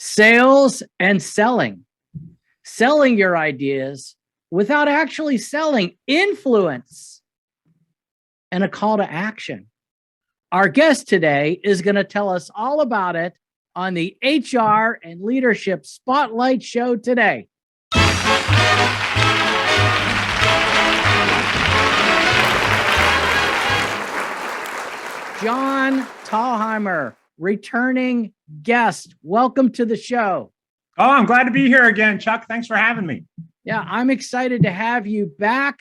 Sales and selling. Selling your ideas without actually selling. Influence and a call to action. Our guest today is going to tell us all about it on the HR and Leadership Spotlight Show today. John Thalheimer, returning guest. Welcome to the show. Oh, I'm glad to be here again, Chuck. Thanks for having me. Yeah, I'm excited to have you back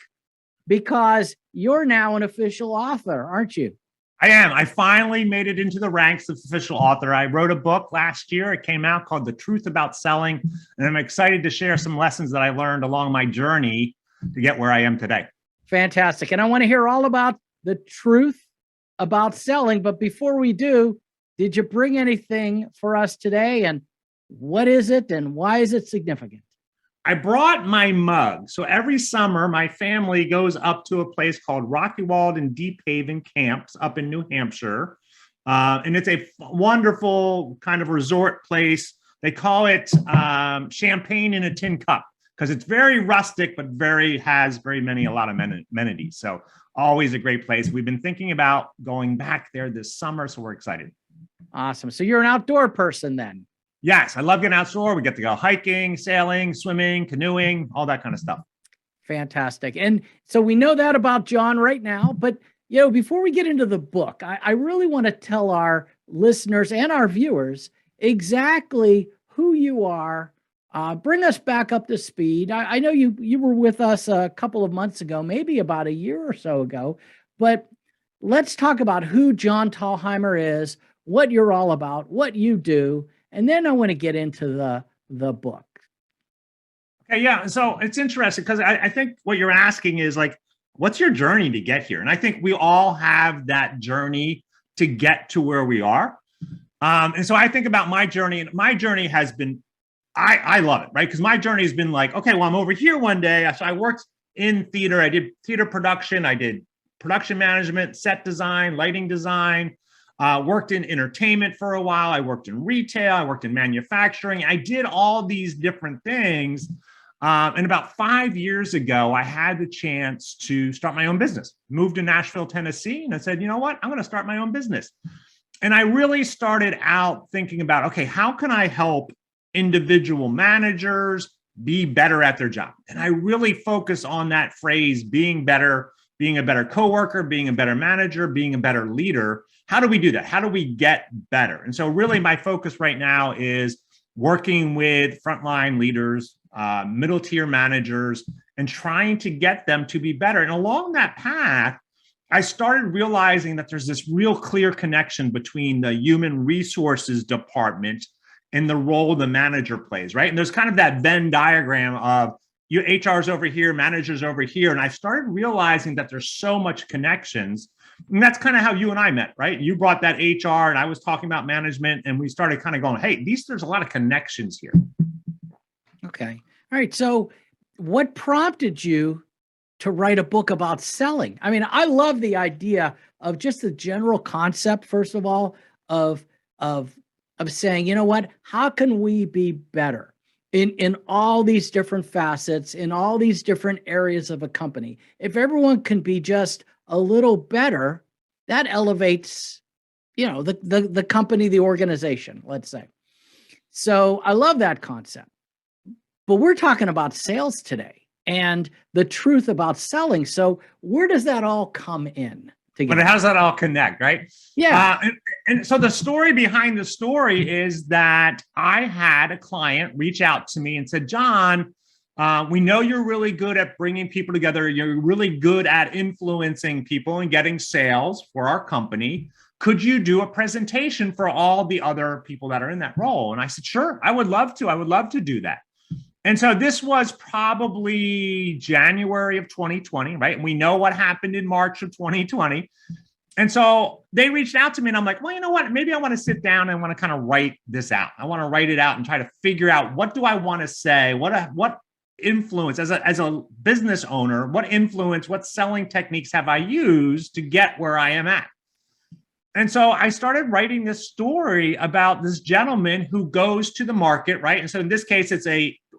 because you're now an official author, aren't you? I am. I finally made it into the ranks of official author. I wrote a book last year. It came out called The Truth About Selling, and I'm excited to share some lessons that I learned along my journey to get where I am today. Fantastic. And I want to hear all about the truth about selling. But before we do, did you bring anything for us today? And what is it and why is it significant? I brought my mug. So every summer, my family goes up to a place called Rocky Walled and Deep Haven Camps up in New Hampshire. And it's a wonderful kind of resort place. They call it champagne in a tin cup because it's very rustic, but has a lot of amenities. So always a great place. We've been thinking about going back there this summer, so we're excited. Awesome. So you're an outdoor person then? Yes, I love getting outdoor. We get to go hiking, sailing, swimming, canoeing, all that kind of stuff. Fantastic. And so we know that about John right now, but before we get into the book, I really want to tell our listeners and our viewers exactly who you are. Bring us back up to speed. I know you were with us a couple of months ago, maybe about a year or so ago, but let's talk about who John Thalheimer is, what you're all about, what you do, and then I want to get into the book. Okay, yeah. So it's interesting because I think what you're asking is like, what's your journey to get here? And I think we all have that journey to get to where we are. And so I think about my journey, and my journey has been, I love it, right? Because my journey has been like, okay, well, I'm over here one day. So I worked in theater. I did theater production. I did production management, set design, lighting design. Worked in entertainment for a while. I worked in retail. I worked in manufacturing. I did all these different things. And about 5 years ago, I had the chance to start my own business. Moved to Nashville, Tennessee, and I said, you know what? I'm going to start my own business. And I really started out thinking about, okay, how can I help individual managers be better at their job? And I really focus on that phrase, being better, being a better coworker, being a better manager, being a better leader. How do we do that? How do we get better? And so really my focus right now is working with frontline leaders, middle tier managers, and trying to get them to be better. And along that path, I started realizing that there's this real clear connection between the human resources department and the role the manager plays, right? And there's kind of that Venn diagram of your HR's over here, managers over here. And I started realizing that there's so much connections. And that's kind of how you and I met, right? You brought that HR and I was talking about management, and we started kind of going, hey, there's a lot of connections here. Okay. All right. So what prompted you to write a book about selling? I mean, I love the idea of just the general concept, first of all, of saying, you know what, how can we be better in all these different facets, in all these different areas of a company? If everyone can be just a little better, that elevates, the company, the organization, let's say. So I love that concept. But we're talking about sales today and the truth about selling. So where does that all come in together? But how does that all connect, right? Yeah. And so the story behind the story is that I had a client reach out to me and said, John, we know you're really good at bringing people together. You're really good at influencing people and getting sales for our company. Could you do a presentation for all the other people that are in that role? And I said, sure, I would love to. I would love to do that. And so this was probably January of 2020, right? And we know what happened in March of 2020. And so they reached out to me and I'm like, well, you know what? Maybe I want to sit down and I want to kind of write this out. I want to write it out and try to figure out, what do I want to say? What influence as a business owner, what selling techniques have I used to get where I am at? And so I started writing this story about this gentleman who goes to the market, right? And so in this case, it's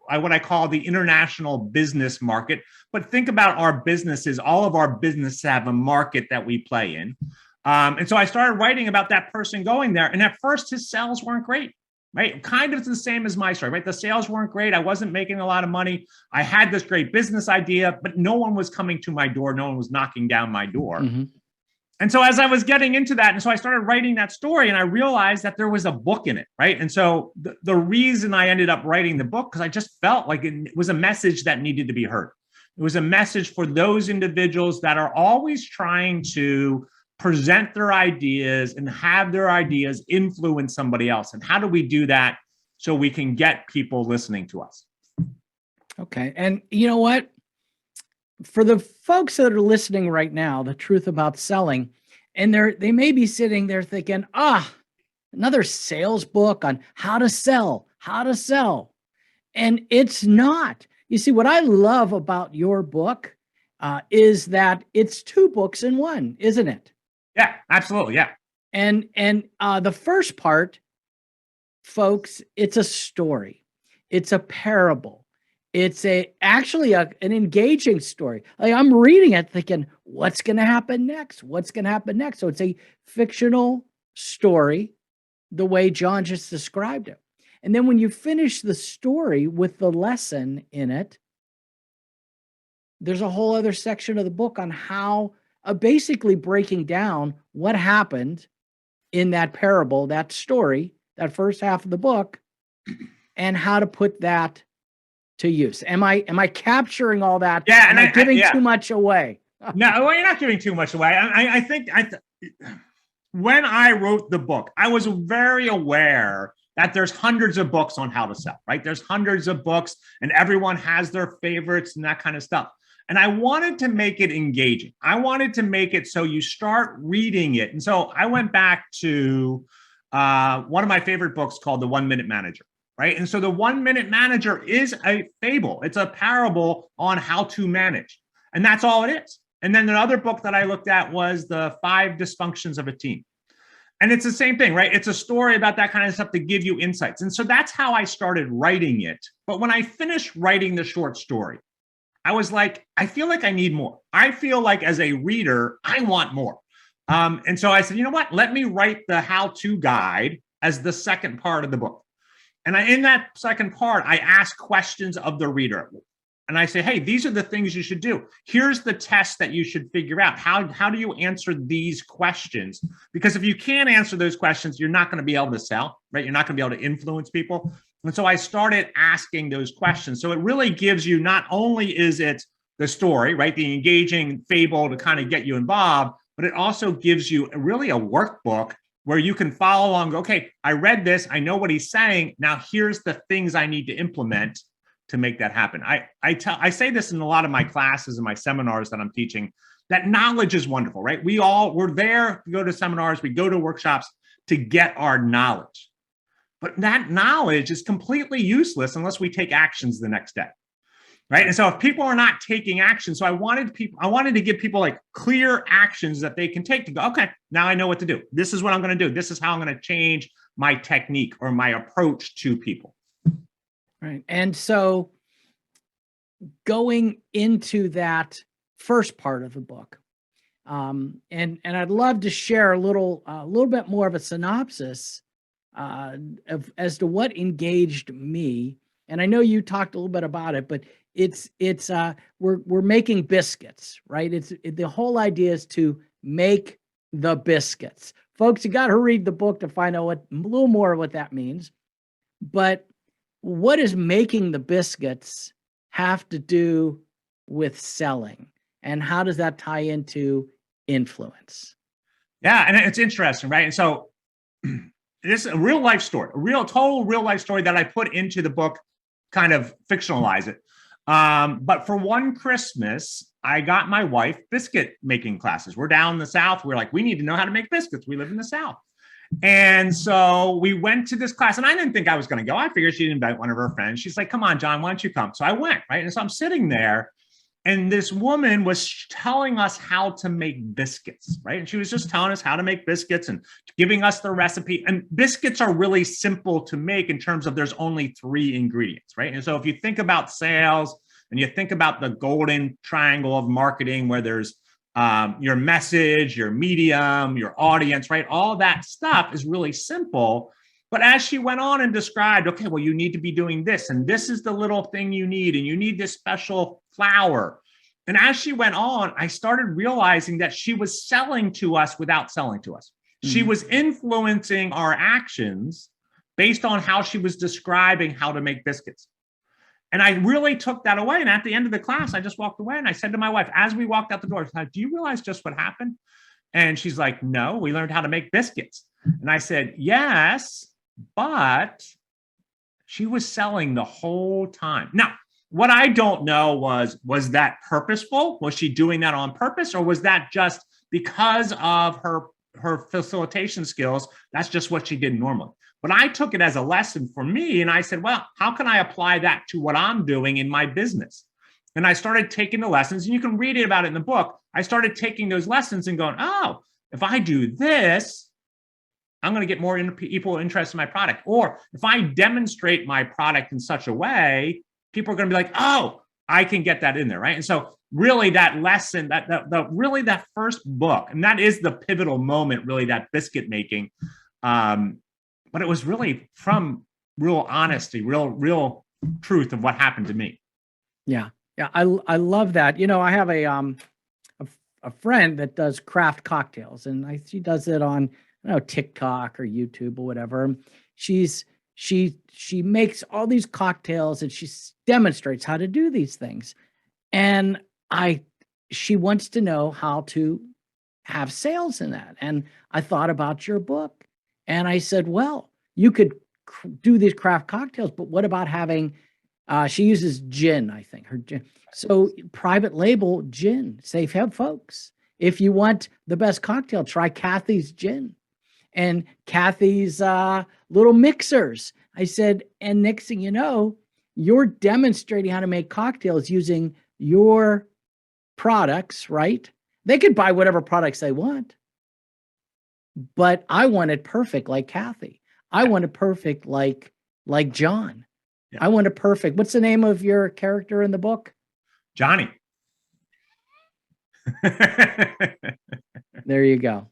what I call the international business market. But think about our businesses. All of our businesses have a market that we play in. And so I started writing about that person going there. And at first, his sales weren't great, right? Kind of the same as my story, right? The sales weren't great. I wasn't making a lot of money. I had this great business idea, but no one was coming to my door. No one was knocking down my door. Mm-hmm. And so as I was getting into that, and so I started writing that story, and I realized that there was a book in it, right? And so the reason I ended up writing the book, because I just felt like it was a message that needed to be heard. It was a message for those individuals that are always trying to present their ideas and have their ideas influence somebody else. And how do we do that so we can get people listening to us? Okay. And you know what? For the folks that are listening right now, the truth about selling, and they may be sitting there thinking, another sales book on how to sell. And it's not. You see, what I love about your book is that it's two books in one, isn't it? Yeah, absolutely. Yeah. And the first part, folks, it's a story. It's a parable. It's actually an engaging story. Like, I'm reading it thinking, what's going to happen next? So it's a fictional story, the way John just described it. And then when you finish the story with the lesson in it, there's a whole other section of the book on how basically breaking down what happened in that parable, that story, that first half of the book, and how to put that to use. Am I capturing all that? Yeah, am I giving too much away? No, well, you're not giving too much away. I think when I wrote the book, I was very aware that there's hundreds of books on how to sell, right? There's hundreds of books, and everyone has their favorites and that kind of stuff. And I wanted to make it engaging. I wanted to make it so you start reading it. And so I went back to one of my favorite books called The 1 Minute Manager. Right. And so the 1 Minute Manager is a fable. It's a parable on how to manage. And that's all it is. And then the other book that I looked at was The 5 Dysfunctions of a Team. And it's the same thing, right? It's a story about that kind of stuff to give you insights. And so that's how I started writing it. But when I finished writing the short story, I was like, I feel like I need more. I feel like as a reader, I want more. And so I said, you know what? Let me write the how-to guide as the second part of the book. And in that second part, I ask questions of the reader. And I say, hey, these are the things you should do. Here's the test that you should figure out. How do you answer these questions? Because if you can't answer those questions, you're not going to be able to sell, right? You're not going to be able to influence people. And so I started asking those questions. So it really gives you, not only is it the story, right? The engaging fable to kind of get you involved, but it also gives you really a workbook where you can follow along. Okay, I read this. I know what he's saying. Now here's the things I need to implement to make that happen. I say this in a lot of my classes and my seminars that I'm teaching, that knowledge is wonderful, right? We're there to go to seminars, we go to workshops to get our knowledge. But that knowledge is completely useless unless we take actions the next day. Right. And so if people are not taking action, so I wanted to give people like clear actions that they can take to go, okay, now I know what to do. This is what I'm going to do. This is how I'm going to change my technique or my approach to people. Right. And so going into that first part of the book, and I'd love to share a little bit more of a synopsis as to what engaged me. And I know you talked a little bit about it, but we're making biscuits, right? The whole idea is to make the biscuits. Folks, you got to read the book to find out a little more of what that means. But what does making the biscuits have to do with selling? And how does that tie into influence? Yeah, and it's interesting, right? And so this is a real life story, total real life story that I put into the book, kind of fictionalize it. But for one Christmas, I got my wife biscuit making classes. We're down in the South. We're like, we need to know how to make biscuits. We live in the South. And so we went to this class, and I didn't think I was going to go. I figured she'd invite one of her friends. She's like, come on, John, why don't you come? So I went, right? And so I'm sitting there, And this woman was telling us how to make biscuits, right? And she was just telling us how to make biscuits and giving us the recipe. And biscuits are really simple to make in terms of there's only 3 ingredients, right? And so if you think about sales and you think about the golden triangle of marketing, where there's your message, your medium, your audience, right? All that stuff is really simple. But as she went on and described, okay, well, you need to be doing this, and this is the little thing you need, and you need this special flour. And as she went on, I started realizing that she was selling to us without selling to us. She was influencing our actions based on how she was describing how to make biscuits. And I really took that away. And at the end of the class, I just walked away and I said to my wife, as we walked out the door, I said, do you realize just what happened? And she's like, no, we learned how to make biscuits. And I said, yes, but she was selling the whole time. Now, what I don't know was that purposeful? Was she doing that on purpose? Or was that just because of her facilitation skills? That's just what she did normally. But I took it as a lesson for me. And I said, well, how can I apply that to what I'm doing in my business? And I started taking the lessons, and you can read about it in the book. I started taking those lessons and going, oh, if I do this, I'm going to get more people interested in my product. Or if I demonstrate my product in such a way, people are going to be like, oh, I can get that in there, right? And so really that lesson, that first book, and that is the pivotal moment, really, that biscuit making. But it was really from real honesty, real truth of what happened to me. Yeah. Yeah. I love that. You know, I have a friend that does craft cocktails, and she does it on, TikTok or YouTube or whatever. She makes all these cocktails and she demonstrates how to do these things. And she wants to know how to have sales in that. And I thought about your book, and I said, well, you could do these craft cocktails, but what about having, she uses gin, I think, her gin. So private label gin, say, folks, if you want the best cocktail, try Kathy's gin and Kathy's little mixers. I said, and next thing you know, you're demonstrating how to make cocktails using your products, right? They could buy whatever products they want, but I want it perfect like Kathy. I want it perfect like John. Yeah. I want it perfect. What's the name of your character in the book? Johnny. There you go.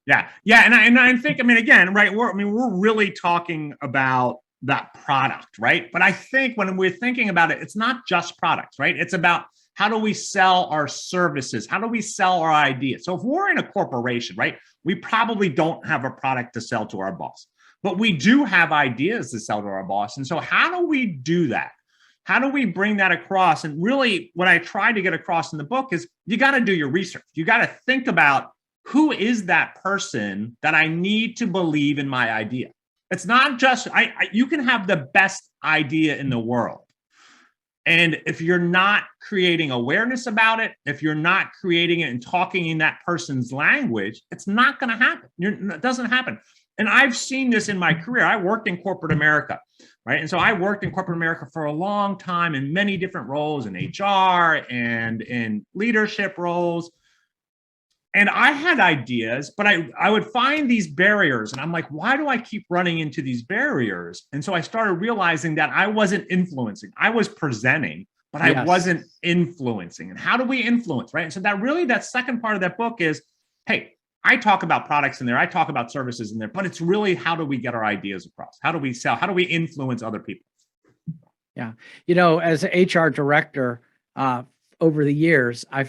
Yeah. Yeah. And I think, again, right, we're really talking about that product, right? But I think when we're thinking about it, it's not just products, right? It's about how do we sell our services? How do we sell our ideas? So if we're in a corporation, right, we probably don't have a product to sell to our boss, but we do have ideas to sell to our boss. And so how do we do that? How do we bring that across? And really what I try to get across in the book is you got to do your research. You got to think about, who is that person that I need to believe in my idea? It's not just, you can have the best idea in the world. And if you're not creating awareness about it, if you're not creating it and talking in that person's language, it's not going to happen. It doesn't happen. And I've seen this in my career. I worked in corporate America, right? And so I worked in corporate America for a long time in many different roles, in HR and in leadership roles. And I had ideas, but I would find these barriers, and I'm like, why do I keep running into these barriers? And so I started realizing that I wasn't influencing. I was presenting, but I wasn't influencing. And how do we influence, right? And so that second part of that book is, hey, I talk about products in there, I talk about services in there, but it's really, how do we get our ideas across? How do we sell? How do we influence other people? Yeah. As an HR director, over the years, I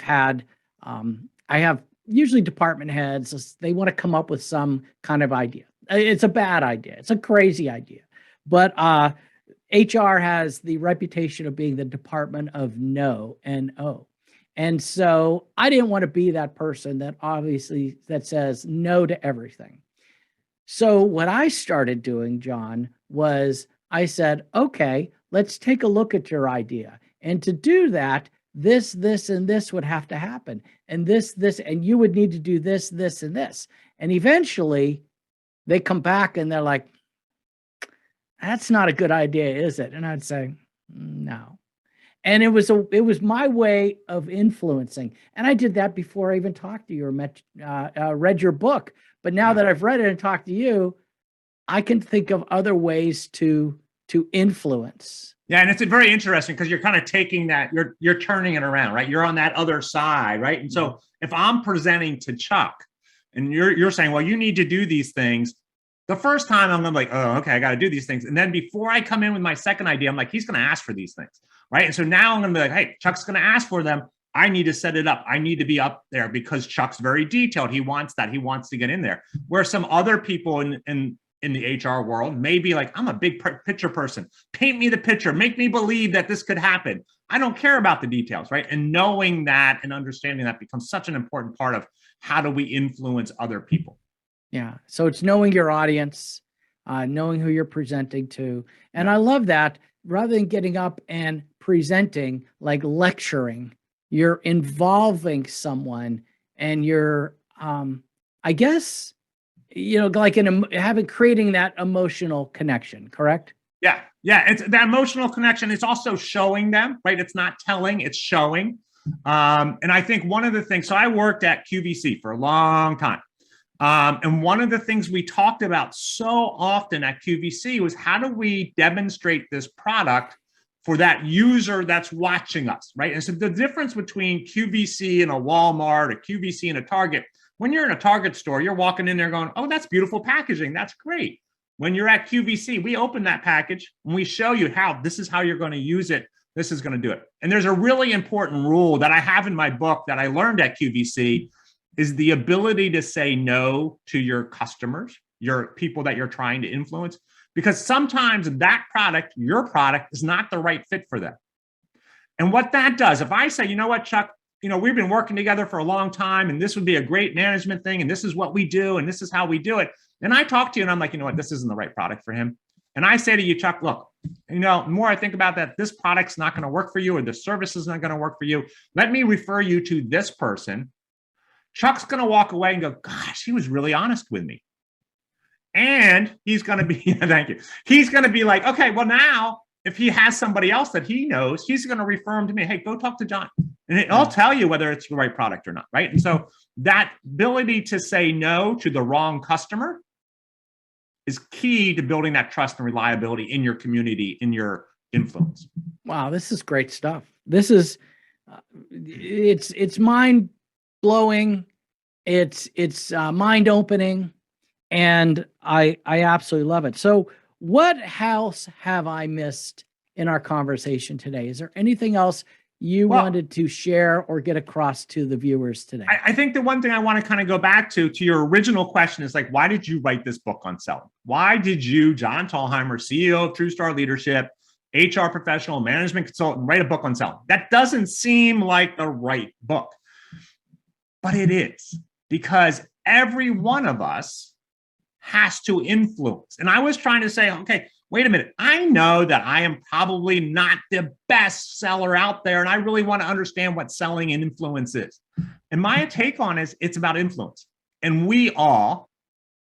have usually department heads, they want to come up with some kind of idea. It's a bad idea. It's a crazy idea. But HR has the reputation of being the department of no, N-O. And so I didn't want to be that person that says no to everything. So what I started doing, John, was I said, okay, let's take a look at your idea. And to do that, this, and this would have to happen. And this, and you would need to do this, and this. And eventually they come back and they're like, that's not a good idea, is it? And I'd say, no. And it was my way of influencing. And I did that before I even talked to you or read your book. But now that I've read it and talked to you, I can think of other ways to influence. Yeah, and it's very interesting because you're kind of taking that, you're turning it around, right? You're on that other side, right? And so if I'm presenting to Chuck and you're saying, well, you need to do these things, the first time I'm gonna be like, oh, okay, I got to do these things. And then before I come in with my second idea, I'm like, he's going to ask for these things, right? And so now I'm going to be like, hey, Chuck's going to ask for them. I need to set it up. I need to be up there because Chuck's very detailed. He wants that. He wants to get in there. Where some other people in the HR world may be like, I'm a big picture person. Paint me the picture. Make me believe that this could happen. I don't care about the details, right? And knowing that and understanding that becomes such an important part of how do we influence other people. Yeah. So it's knowing your audience, knowing who you're presenting to. And I love that rather than getting up and presenting, like lecturing, you're involving someone and you're, I guess, like creating that emotional connection, correct? Yeah. Yeah. It's that emotional connection. It's also showing them, right? It's not telling, it's showing. And I think one of the things, so I worked at QVC for a long time. And one of the things we talked about so often at QVC was how do we demonstrate this product for that user that's watching us, right? And so the difference between QVC and a Walmart, a QVC and a Target, when you're in a Target store, you're walking in there going, oh, that's beautiful packaging. That's great. When you're at QVC, we open that package and we show you how this is how you're going to use it. This is going to do it. And there's a really important rule that I have in my book that I learned at QVC is the ability to say no to your customers, your people that you're trying to influence, because sometimes that product, your product, is not the right fit for them. And what that does, if I say, you know what, Chuck, we've been working together for a long time and this would be a great management thing and this is what we do and this is how we do it. And I talk to you and I'm like, you know what, this isn't the right product for him. And I say to you, Chuck, look, the more I think about that, this product's not going to work for you or the service is not going to work for you. Let me refer you to this person. Chuck's going to walk away and go, gosh, he was really honest with me. And he's going to be, thank you. He's going to be like, okay, well now, if he has somebody else that he knows, he's going to refer him to me. Hey, go talk to John. And I'll tell you whether it's the right product or not, right? And so that ability to say no to the wrong customer is key to building that trust and reliability in your community, in your influence. Wow, this is great stuff. This is, it's mind blowing. It's mind opening. And I absolutely love it. So what else have I missed in our conversation today? Is there anything else you wanted to share or get across to the viewers today? I think the one thing I want to kind of go back to your original question is like, why did you write this book on selling? Why did you, John Thalheimer, CEO of True Star Leadership, HR professional, management consultant, write a book on selling? That doesn't seem like the right book, but it is, because every one of us has to influence. And I was trying to say, okay, wait a minute. I know that I am probably not the best seller out there, and I really want to understand what selling and influence is. And my take on it is it's about influence. And we all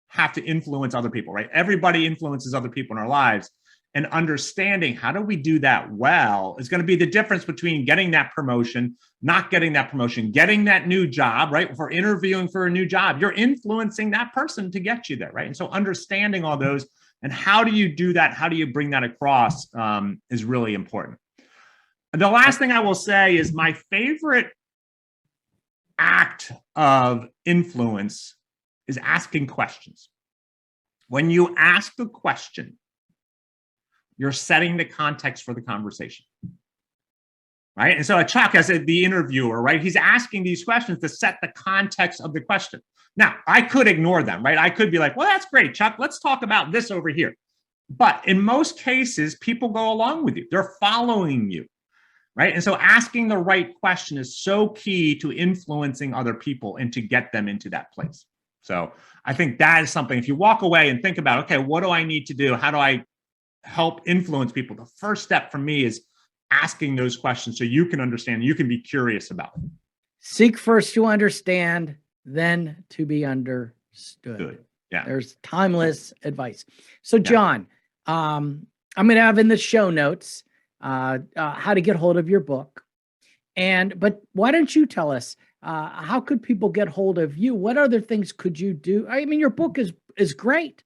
have to influence other people, right? Everybody influences other people in our lives. And understanding how do we do that well is going to be the difference between getting that promotion, not getting that promotion, getting that new job, right? If we're interviewing for a new job, you're influencing that person to get you there, right? And so understanding all those and how do you do that? How do you bring that across is really important. And the last thing I will say is my favorite act of influence is asking questions. When you ask the question, you're setting the context for the conversation, right? And so Chuck, as the interviewer, right, he's asking these questions to set the context of the question. Now, I could ignore them, right? I could be like, well, that's great, Chuck. Let's talk about this over here. But in most cases, people go along with you. They're following you, right? And so asking the right question is so key to influencing other people and to get them into that place. So I think that is something, if you walk away and think about, okay, what do I need to do? How do I help influence people? The first step for me is asking those questions so you can understand, you can be curious about it. Seek first to understand, then to be understood. Good. Yeah. There's timeless advice. So John, I'm going to have in the show notes how to get hold of your book. But why don't you tell us, how could people get hold of you? What other things could you do? I mean, your book is great,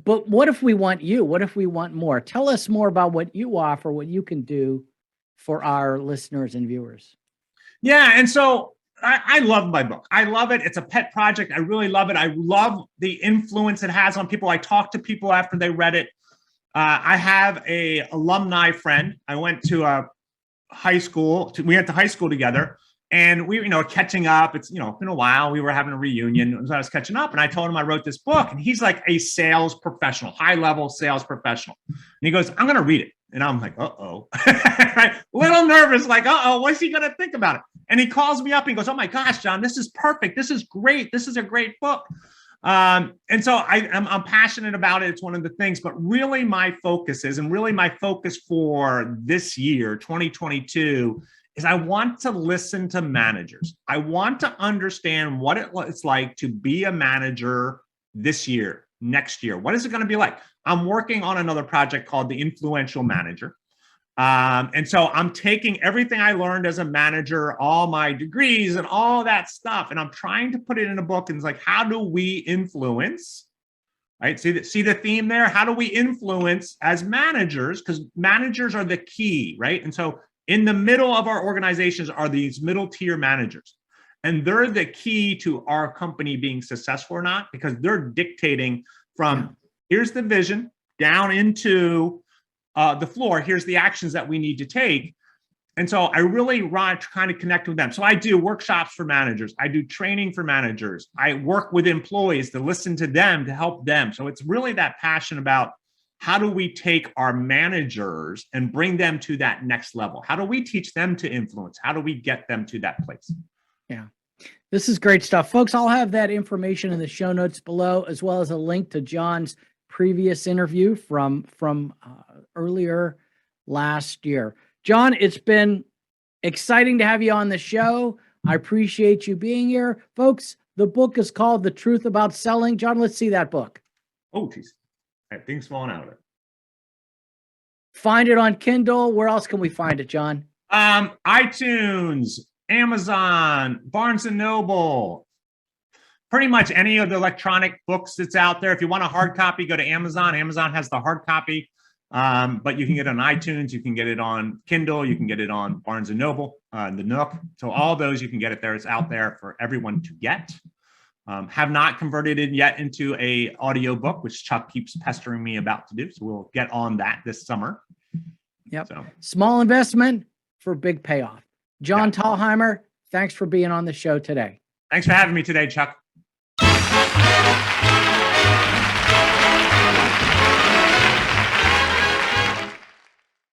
but what if we want you? What if we want more? Tell us more about what you offer, what you can do for our listeners and viewers. Yeah. And so I love my book. I love it. It's a pet project. I really love it. I love the influence it has on people. I talk to people after they read it. I have a alumni friend. I went to a high school. We went to high school together, and we, catching up. It's, been a while. We were having a reunion. So I was catching up, and I told him I wrote this book, and he's like a sales professional, high level sales professional. And he goes, "I'm going to read it." And I'm like, "Uh-oh," right? Little nervous, like, "Uh-oh, what's he going to think about it?" And he calls me up and he goes, "Oh my gosh, John, this is perfect. This is great. This is a great book." And so I'm passionate about it. It's one of the things, but really my focus for this year, 2022, is I want to listen to managers. I want to understand what it's like to be a manager this year, next year. What is it going to be like? I'm working on another project called The Influential Manager. And so I'm taking everything I learned as a manager, all my degrees and all that stuff, and I'm trying to put it in a book. And it's like, how do we influence, right? See the theme there? How do we influence as managers? Because managers are the key, right? And so in the middle of our organizations are these middle tier managers. And they're the key to our company being successful or not, because they're dictating from here's the vision down into the floor, here's the actions that we need to take. And so I really want to kind of connect with them. So I do workshops for managers. I do training for managers. I work with employees to listen to them, to help them. So it's really that passion about how do we take our managers and bring them to that next level? How do we teach them to influence? How do we get them to that place? Yeah. This is great stuff. Folks, I'll have that information in the show notes below, as well as a link to John's previous interview from earlier last year. John, it's been exciting to have you on the show. I appreciate you being here. Folks, the book is called The Truth About Selling. John, let's see that book. Oh, geez. That thing's falling out of it. Find it on Kindle. Where else can we find it, John? iTunes, Amazon, Barnes & Noble, pretty much any of the electronic books that's out there. If you want a hard copy, go to Amazon. Amazon has the hard copy, but you can get it on iTunes. You can get it on Kindle. You can get it on Barnes & Noble, the Nook. So all those, you can get it there. It's out there for everyone to get. Have not converted it yet into a audio book, which Chuck keeps pestering me about to do. So we'll get on that this summer. Yep. So. Small investment for big payoff. John Thalheimer, thanks for being on the show today. Thanks for having me today, Chuck.